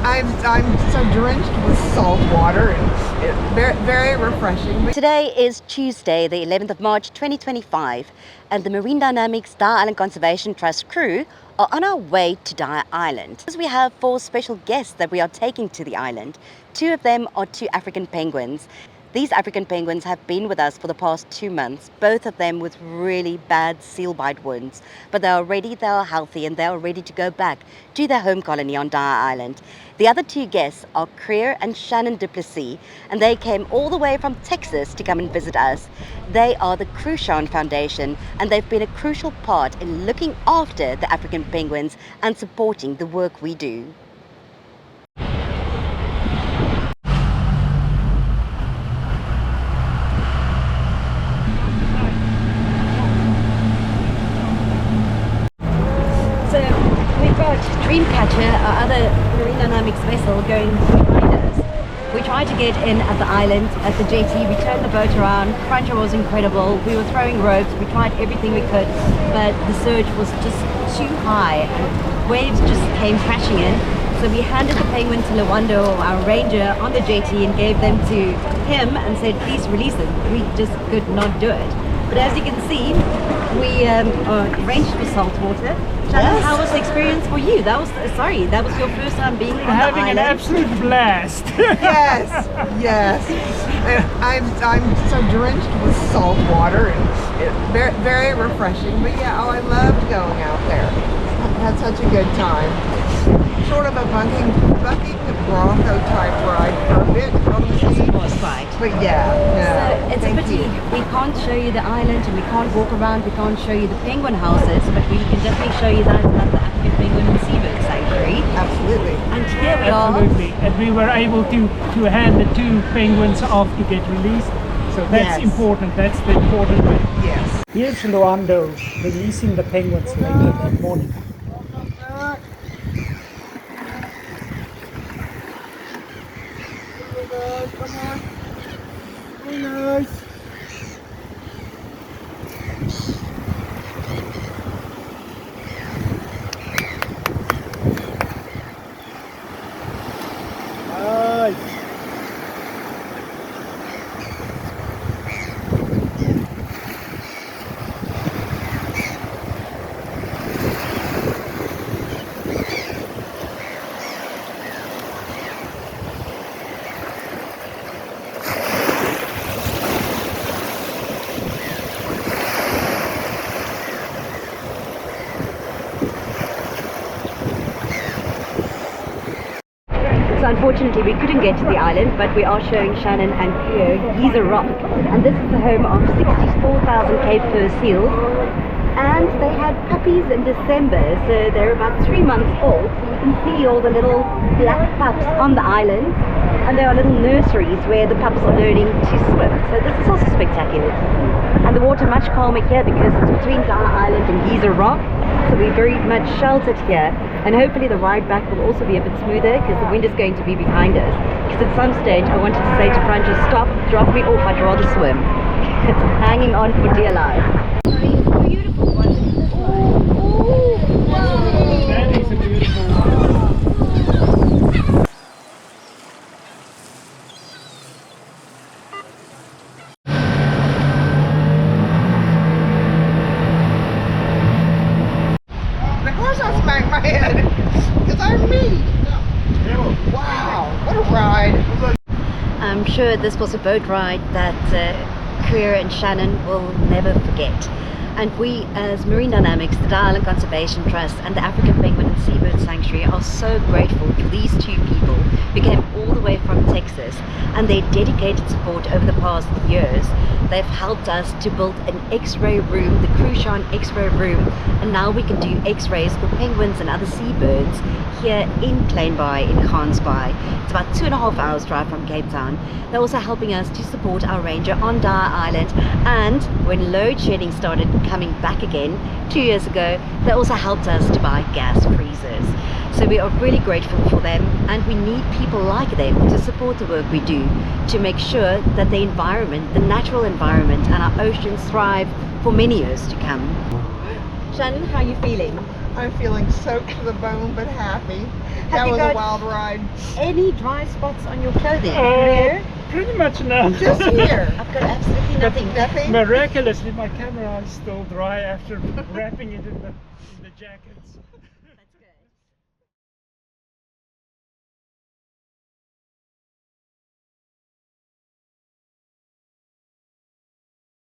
I'm so drenched with salt water and very refreshing. Today is Tuesday, the 11th of March 2025, and the Marine Dynamics Dyer Island Conservation Trust crew are on our way to Dyer Island. As we have 4 special guests that we are taking to the island, 2 of them are 2 African penguins. These African penguins have been with us for the past 2 months, both of them with really bad seal bite wounds, but they are healthy, and they are ready to go back to their home colony on Dyer Island. The other 2 guests are Creer and Shannon Duplessis, and they came all the way from Texas to come and visit us. They are the Crucian Foundation, and they've been a crucial part in looking after the African penguins and supporting the work we do. Dreamcatcher, our other Marine Dynamics vessel, going behind us. We tried to get in at the island, at the jetty. We turned the boat around. Cruncher was incredible. We were throwing ropes. We tried everything we could, but the surge was just too high and waves just came crashing in. So we handed the penguin to Lawando, our ranger, on the jetty, and gave them to him and said, please release them. We just could not do it. But as you can see, we are drenched with salt water. Shannon, how was the experience for you? That was your first time being on the island. Having an absolute blast. Yes. I'm so drenched with salt water and very refreshing. But yeah, I loved going out there. Had such a good time. Sort of a bucking bronco type ride for a bit on the sea. But yeah, so it's a pity we can't show you the island and we can't walk around, we can't show you the penguin houses, but we can definitely show you that at the African Penguin and Seabird Sanctuary. Absolutely. And here we are. Absolutely. And we were able to hand the 2 penguins off to get released. So that's important. That's the important bit. Yes. Here's Luando releasing the penguins later that morning. Come on. Oh, nice. Unfortunately, we couldn't get to the island, but we are showing Shannon and Creer Geyser Rock, and this is the home of 64,000 Cape Fur seals, and they had puppies in December, so they're about 3 months old. So you can see all the little black pups on the island, and there are little nurseries where the pups are learning to swim, so this is also spectacular. And the water much calmer here because it's between Dyer Island and Geyser Rock, so we're very much sheltered here. And hopefully the ride back will also be a bit smoother because the wind is going to be behind us. Because at some stage I wanted to say to Franjo, stop, drop me off, I'd rather swim. It's hanging on for dear life. Beautiful one. That is a beautiful one. My head because I'm me. Wow, what a ride. I'm sure this was a boat ride that Creer and Shannon will never forget. And we, as Marine Dynamics, the Dyer Island Conservation Trust and the African Penguin and Seabird Sanctuary, are so grateful for these 2 people who came all the way from Texas, and their dedicated support over the past years. They've helped us to build an X-ray room, the Crucian X-ray room, and now we can do X-rays for penguins and other seabirds here in Kleinbaai, in Gansbaai. It's about 2.5 hours drive from Cape Town. They're also helping us to support our ranger on Dyer Island, and when load shedding started coming back again 2 years ago, they also helped us to buy gas freezers. So we are really grateful for them, and we need people like them to support the work we do to make sure that the environment, the natural environment and our oceans thrive for many years to come. Shannon, how are you feeling? I'm feeling soaked to the bone, but happy. That you was got- a wild ride. Any dry spots on your clothing? Here? Pretty much now. Just here. I've got absolutely nothing. Nothing? Miraculously, my camera is still dry after wrapping it in the jackets.